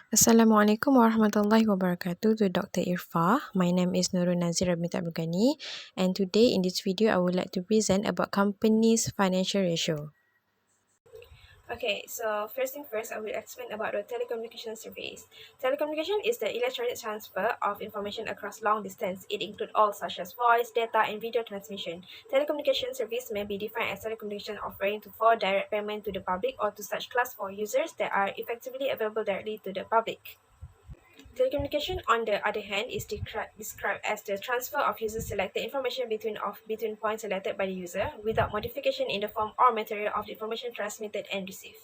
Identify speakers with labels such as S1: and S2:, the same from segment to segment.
S1: Assalamualaikum warahmatullahi wabarakatuh to Dr. Irfa. My name is Nurul Nazira binti Abdul Ghani, and today in this video I would like to present about companies' financial ratio. Okay, so first thing first, I will explain about the telecommunication service. Telecommunication is the electronic transfer of information across long distance. It includes all such as voice, data, and video transmission. Telecommunication service may be defined as telecommunication offering for direct payment to the public or to such class for users that are effectively available directly to the public. Telecommunication, on the other hand, is described as the transfer of user-selected information between points selected by the user without modification in the form or material of the information transmitted and received.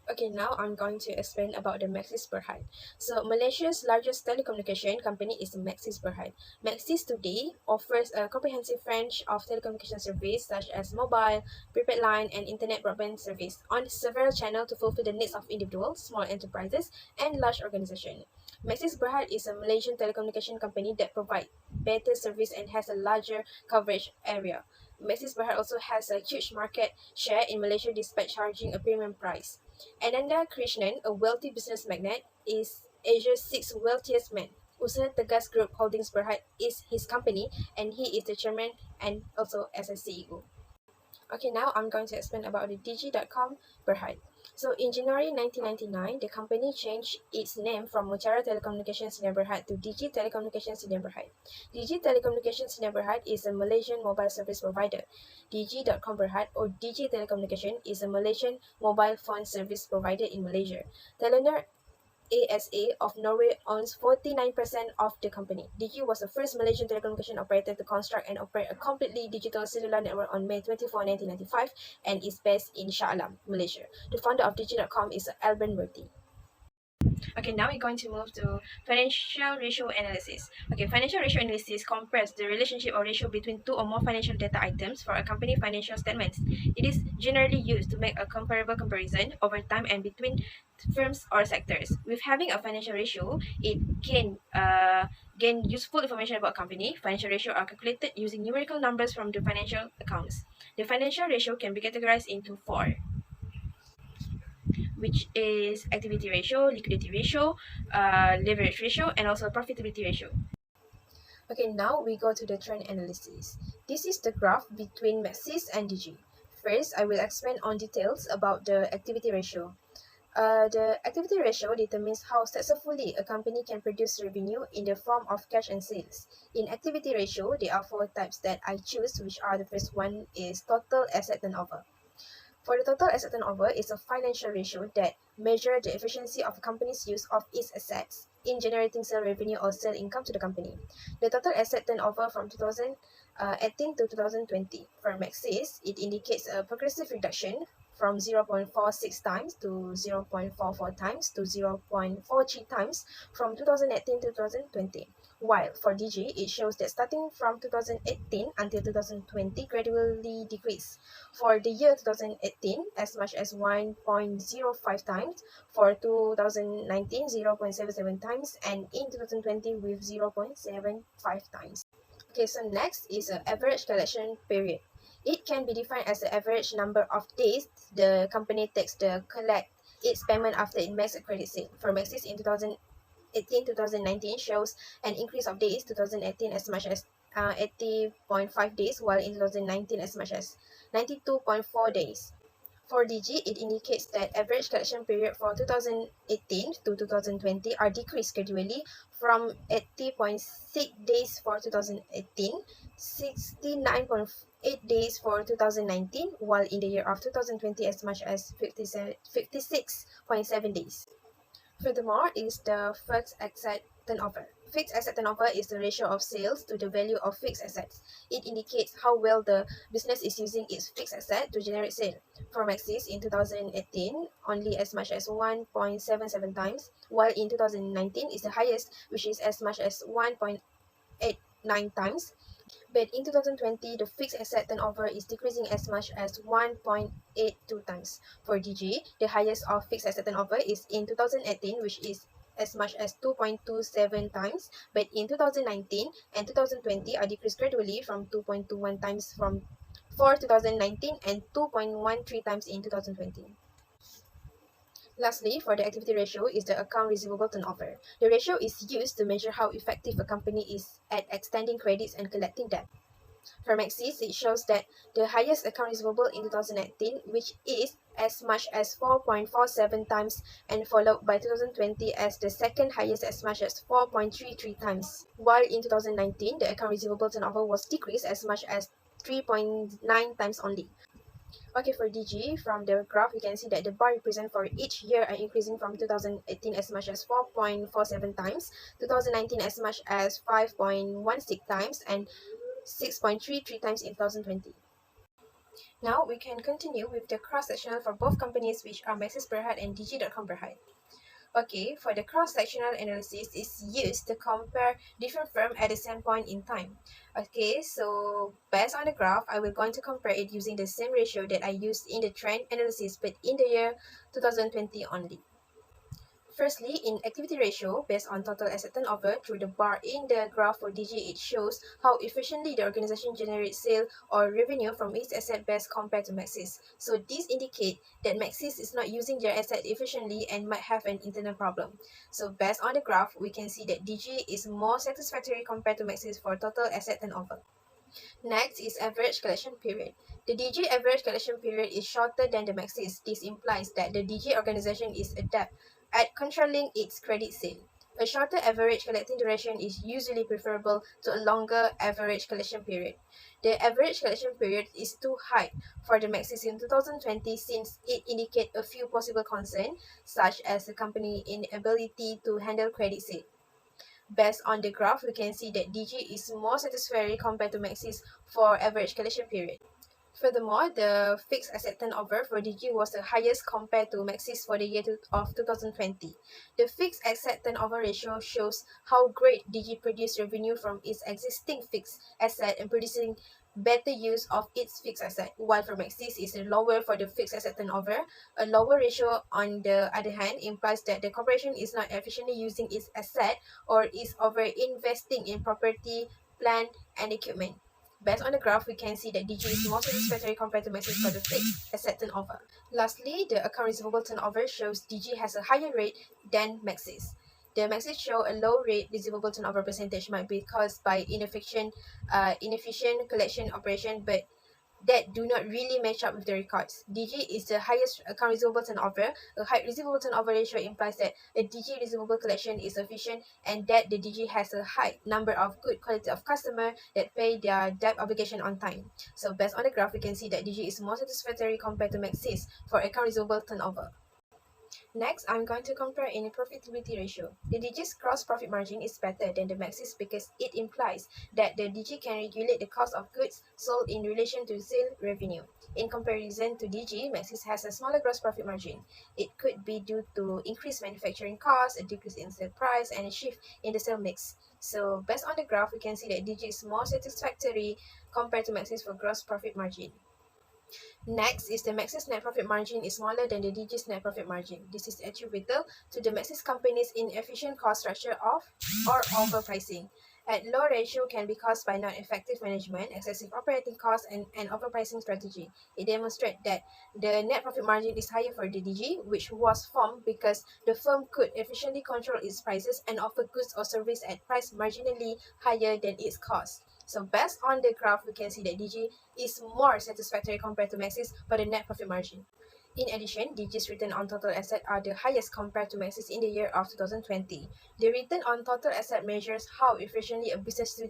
S1: Okay, now I'm going to explain about the Maxis Berhad. So, Malaysia's largest telecommunication company is Maxis Berhad. Maxis today offers a comprehensive range of telecommunication services such as mobile, prepaid line, and internet broadband service on several channels to fulfill the needs of individuals, small enterprises, and large organizations. Maxis Berhad is a Malaysian telecommunication company that provides better service and has a larger coverage area. Maxis Berhad also has a huge market share in Malaysia despite charging a premium price. Ananda Krishnan, a wealthy business magnate, is Asia's sixth wealthiest man. Usaha Tegas Group Holdings Berhad is his company, and he is the chairman and also as a CEO. Okay, now I'm going to explain about the Digi.com Berhad. So in January 1999, the company changed its name from Mutiara Telecommunications Sdn Berhad to Digi Telecommunications Sdn Berhad. Digi Telecommunications Sdn Berhad is a Malaysian mobile service provider. Digi.com Berhad or Digi Telecommunication is a Malaysian mobile phone service provider in Malaysia. Telenor ASA of Norway owns 49% of the company. Digi was the first Malaysian telecommunication operator to construct and operate a completely digital cellular network on May 24, 1995 and is based in Shah Alam, Malaysia. The founder of Digi.com is Alban Murthy. Okay, now we're going to move to financial ratio analysis. Okay, financial ratio analysis compares the relationship or ratio between two or more financial data items for a company financial statements. It is generally used to make a comparable comparison over time and between firms or sectors. With having a financial ratio, it can gain useful information about company. Financial ratio are calculated using numerical numbers from the financial accounts. The financial ratio can be categorized into four, which is activity ratio, liquidity ratio, leverage ratio, and also profitability ratio. Okay, now we go to the trend analysis. This is the graph between Maxis and Digi. First, I will explain on details about the activity ratio. The activity ratio determines how successfully a company can produce revenue in the form of cash and sales. In activity ratio, there are four types that I choose, which are the first one is total asset turnover. For the total asset turnover is a financial ratio that measures the efficiency of a company's use of its assets in generating sale revenue or sale income to the company. The total asset turnover from 2018 to 2020 for Maxis, it indicates a progressive reduction from 0.46 times to 0.44 times to 0.43 times from 2018 to 2020. While for DG, it shows that starting from 2018 until 2020 gradually decreased. For the year 2018, as much as 1.05 times, for 2019, 0.77 times, and in 2020 with 0.75 times. Okay, so next is an average collection period. It can be defined as the average number of days the company takes to collect its payment after it makes a credit sale. For Maxis in 2018-2019 shows an increase of days, 2018 as much as 80.5 days, while in 2019 as much as 92.4 days. For DG, it indicates that average collection period for 2018 to 2020 are decreased gradually from 80.6 days for 2018, 69.8 days for 2019, while in the year of 2020 as much as 56.7 days. Furthermore, is the fixed asset turnover. Fixed asset turnover is the ratio of sales to the value of fixed assets. It indicates how well the business is using its fixed asset to generate sale. For Maxis in 2018, only as much as 1.77 times, while in 2019 is the highest, which is as much as 1.89 times. But in 2020, the fixed asset turnover is decreasing as much as 1.82 times. For DG, the highest of fixed asset turnover is in 2018, which is as much as 2.27 times, but in 2019 and 2020 are decreased gradually from 2.21 times for 2019 and 2.13 times in 2020. Lastly, for the activity ratio is the account receivable turnover. The ratio is used to measure how effective a company is at extending credits and collecting debt. For Maxis, it shows that the highest account receivable in 2019, which is as much as 4.47 times, and followed by 2020 as the second highest as much as 4.33 times. While in 2019, the account receivable turnover was decreased as much as 3.9 times only. Okay, for DG, from the graph, we can see that the bar represent for each year are increasing from 2018 as much as 4.47 times, 2019 as much as 5.16 times, and 6.33 times in 2020. Now we can continue with the cross-sectional for both companies, which are Maxis Berhad and DG.com Berhad. Okay, for the cross-sectional analysis is used to compare different firms at the same point in time. Okay, so based on the graph, I will going to compare it using the same ratio that I used in the trend analysis, but in the year 2020 only. Firstly, in activity ratio, based on total asset turnover, through the bar in the graph for DG, it shows how efficiently the organization generates sale or revenue from its asset base compared to Maxis. So this indicates that Maxis is not using their asset efficiently and might have an internal problem. So based on the graph, we can see that DG is more satisfactory compared to Maxis for total asset turnover. Next is average collection period. The DG average collection period is shorter than the Maxis. This implies that the DG organization is adept at controlling its credit sale. A shorter average collecting duration is usually preferable to a longer average collection period. The average collection period is too high for the Maxis in 2020 since it indicates a few possible concerns, such as the company inability to handle credit sale. Based on the graph, we can see that DG is more satisfactory compared to Maxis for average collection period. Furthermore, the fixed asset turnover for DG was the highest compared to Maxis for the year of 2020. The fixed asset turnover ratio shows how great DG produced revenue from its existing fixed asset and producing better use of its fixed asset, while for Maxis is lower for the fixed asset turnover. A lower ratio, on the other hand, implies that the corporation is not efficiently using its asset or is over-investing in property, plant, and equipment. Based on the graph, we can see that DG is more satisfactory compared to Maxis for the fixed asset turnover. Lastly, the account receivable turnover shows DG has a higher rate than Maxis. The Maxis show a low rate receivable turnover percentage might be caused by inefficient collection operation, but that do not really match up with the records. DG is the highest account receivable turnover. A high receivable turnover ratio implies that a DG receivable collection is efficient and that the DG has a high number of good quality of customer that pay their debt obligation on time. So based on the graph, we can see that DG is more satisfactory compared to Maxis for account receivable turnover. Next, I'm going to compare in profitability ratio. The DG's gross profit margin is better than the Maxis because it implies that the DG can regulate the cost of goods sold in relation to sale revenue. In comparison to DG, Maxis has a smaller gross profit margin. It could be due to increased manufacturing costs, a decrease in sale price, and a shift in the sale mix. So based on the graph, we can see that DG is more satisfactory compared to Maxis for gross profit margin. Next is the Maxis net profit margin is smaller than the DG's net profit margin. This is attributable to the Maxis company's inefficient cost structure of or overpricing. At low ratio can be caused by non-effective management, excessive operating costs, and an overpricing strategy. It demonstrates that the net profit margin is higher for the DG, which was formed because the firm could efficiently control its prices and offer goods or service at price marginally higher than its cost. So based on the graph, we can see that DG is more satisfactory compared to Maxis for the net profit margin. In addition, DG's return on total asset are the highest compared to Maxis in the year of 2020. The return on total asset measures how efficiently a business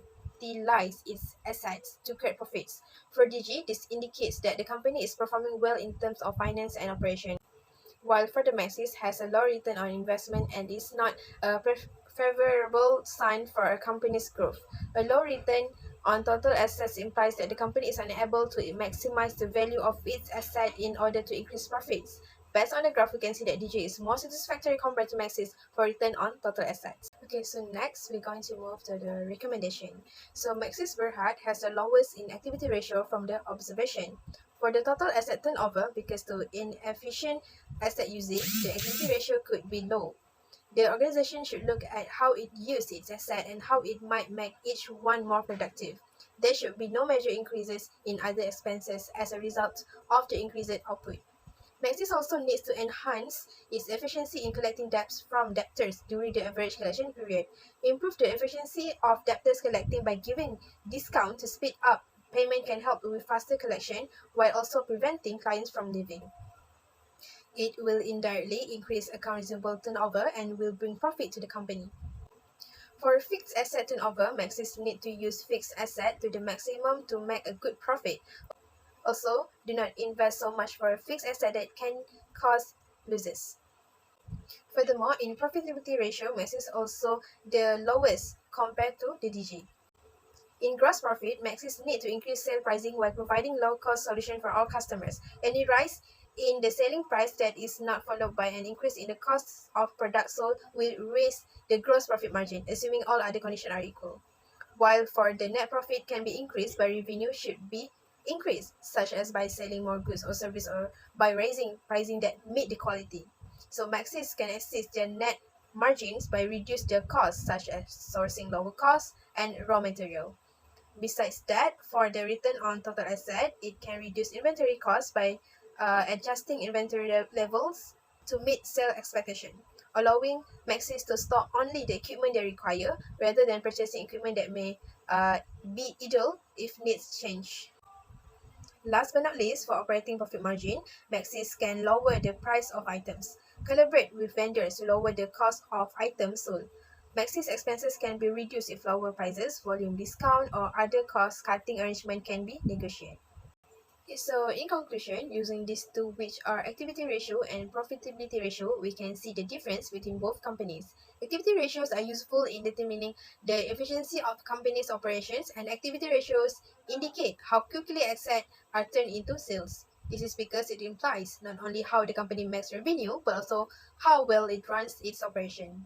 S1: utilize its assets to create profits. For DG, this indicates that the company is performing well in terms of finance and operation, while for the Maxis has a low return on investment and is not a favorable sign for a company's growth. A low return on total assets implies that the company is unable to maximize the value of its asset in order to increase profits. Based on the graph, we can see that DG is more satisfactory compared to Maxis for return on total assets. Okay, so next we're going to move to the recommendation. So Maxis Berhad has the lowest inactivity ratio from the observation. For the total asset turnover, because the inefficient asset usage, the activity ratio could be low. The organization should look at how it uses its asset and how it might make each one more productive. There should be no major increases in other expenses as a result of the increased output. Maxis also needs to enhance its efficiency in collecting debts from debtors during the average collection period. Improve the efficiency of debtors collecting by giving discount to speed up payment can help with faster collection while also preventing clients from leaving. It will indirectly increase account receivable turnover and will bring profit to the company. For fixed asset turnover, Maxis need to use fixed asset to the maximum to make a good profit. Also, do not invest so much for a fixed asset that can cause losses. Furthermore, in profitability ratio, Max is also the lowest compared to the DG. In gross profit, Maxis need to increase sale pricing while providing low-cost solution for all customers. Any rise in the selling price that is not followed by an increase in the cost of products sold will raise the gross profit margin, assuming all other conditions are equal. While for the net profit can be increased by revenue should be increased, such as by selling more goods or service or by raising pricing that meet the quality. So Maxis can assist their net margins by reduce their costs, such as sourcing lower costs and raw material. Besides that, for the return on total asset, it can reduce inventory costs by adjusting inventory levels to meet sale expectation, allowing Maxis to stock only the equipment they require rather than purchasing equipment that may be idle if needs change. Last but not least, for operating profit margin, Maxis can lower the price of items, collaborate with vendors to lower the cost of items sold. Maxis expenses can be reduced if lower prices, volume discount, or other cost-cutting arrangement can be negotiated. So in conclusion, using these two, which are activity ratio and profitability ratio, we can see the difference between both companies. Activity ratios are useful in determining the efficiency of companies' operations, and activity ratios indicate how quickly assets are turned into sales. This is because it implies not only how the company makes revenue, but also how well it runs its operation.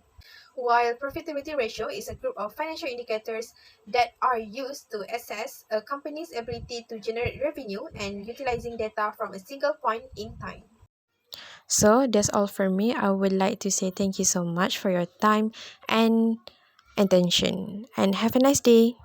S1: While profitability ratio is a group of financial indicators that are used to assess a company's ability to generate revenue and utilizing data from a single point in time. So that's all for me. I would like to say thank you so much for your time and attention, and have a nice day.